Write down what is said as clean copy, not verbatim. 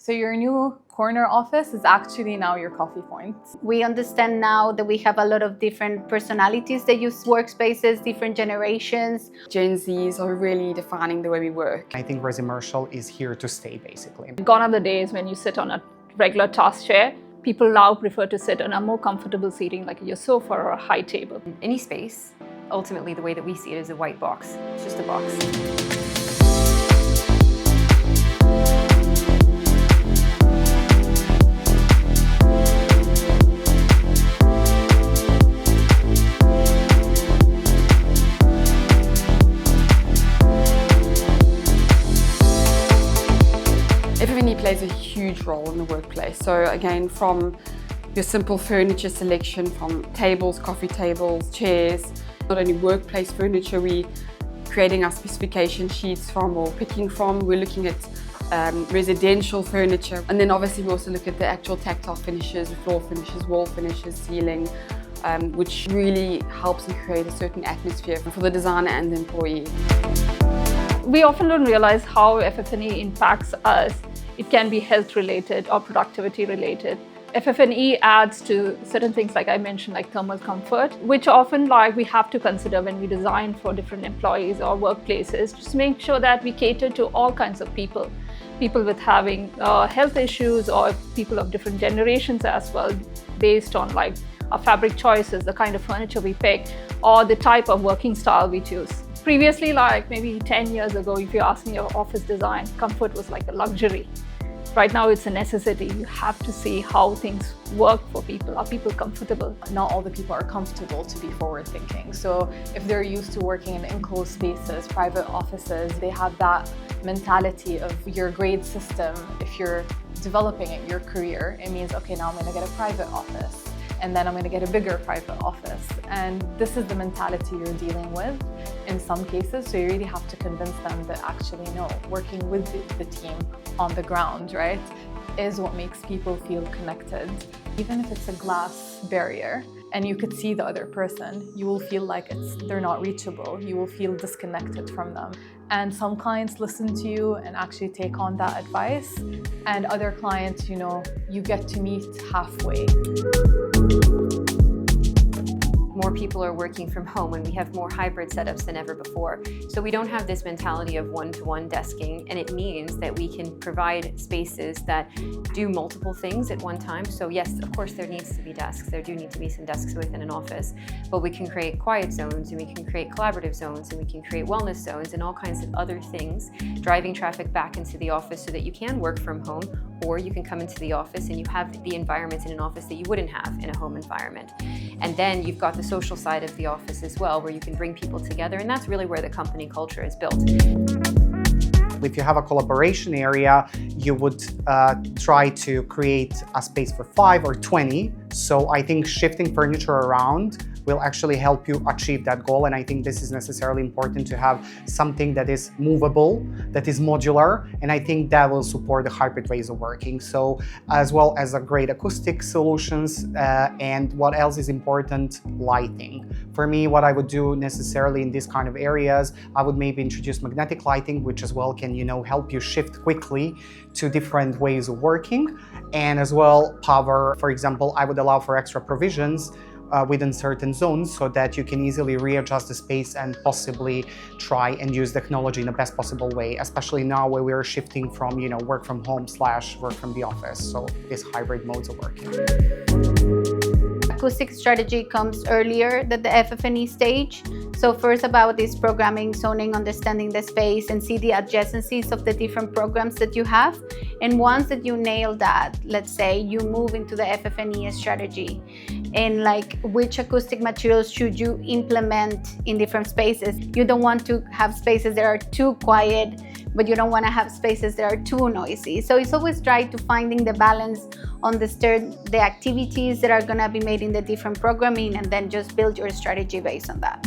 So your new corner office is actually now your coffee point. We understand now that we have a lot of different personalities that use workspaces, different generations. Gen Zs are really defining the way we work. I think Resi-Commercial is here to stay, basically. Gone are the days when you sit on a regular task chair. People now prefer to sit on a more comfortable seating like your sofa or a high table. Any space, ultimately the way that we see it is a white box. It's just a box. FF&E plays a huge role in the workplace. So again, from your simple furniture selection, from tables, coffee tables, chairs, not only workplace furniture, we're creating our specification sheets from or picking from. We're looking at residential furniture. And then obviously we also look at the actual tactile finishes, floor finishes, wall finishes, ceiling, which really helps and create a certain atmosphere for the designer and the employee. We often don't realize how FF&E impacts us. It can be health related or productivity related. FF&E adds to certain things like I mentioned, like thermal comfort, which often we have to consider when we design for different employees or workplaces, just make sure that we cater to all kinds of people. People with having health issues or people of different generations as well, based on our fabric choices, the kind of furniture we pick, or the type of working style we choose. Previously, maybe 10 years ago, if you asked me your office design, comfort was like a luxury. Right now, it's a necessity. You have to see how things work for people. Are people comfortable? Not all the people are comfortable to be forward thinking. So if they're used to working in enclosed spaces, private offices, they have that mentality of your grade system. If you're developing it, your career, it means, okay, now I'm going to get a private office. And then I'm going to get a bigger private office. And this is the mentality you're dealing with in some cases. So you really have to convince them that actually, no, working with the team on the ground, right, is what makes people feel connected. Even if it's a glass barrier and you could see the other person, you will feel like they're not reachable. You will feel disconnected from them. And some clients listen to you and actually take on that advice. And other clients, you get to meet halfway. More people are working from home and we have more hybrid setups than ever before. So we don't have this mentality of one-to-one desking, and it means that we can provide spaces that do multiple things at one time. So yes, of course there needs to be desks. There do need to be some desks within an office, but we can create quiet zones and we can create collaborative zones and we can create wellness zones and all kinds of other things, driving traffic back into the office so that you can work from home, or you can come into the office and you have the environments in an office that you wouldn't have in a home environment. And then you've got the social side of the office as well, where you can bring people together, and that's really where the company culture is built. If you have a collaboration area, you would try to create a space for 5 or 20. So I think shifting furniture around will actually help you achieve that goal. And I think this is necessarily important to have something that is movable, that is modular, and I think that will support the hybrid ways of working. So as well as a great acoustic solutions, and what else is important? Lighting. For me, what I would do necessarily in these kind of areas, I would maybe introduce magnetic lighting, which as well can, help you shift quickly to different ways of working. And as well, power, for example, I would allow for extra provisions within certain zones so that you can easily readjust the space and possibly try and use technology in the best possible way, especially now where we're shifting from, work from home / work from the office. So these hybrid modes of working. Acoustic strategy comes earlier than the FF&E stage. So first about this programming, zoning, understanding the space, and see the adjacencies of the different programs that you have. And once that you nail that, let's say you move into the FF&E strategy, and which acoustic materials should you implement in different spaces. You don't want to have spaces that are too quiet, but you don't want to have spaces that are too noisy. So it's always try to finding the balance on the activities that are going to be made in the different programming, and then just build your strategy based on that.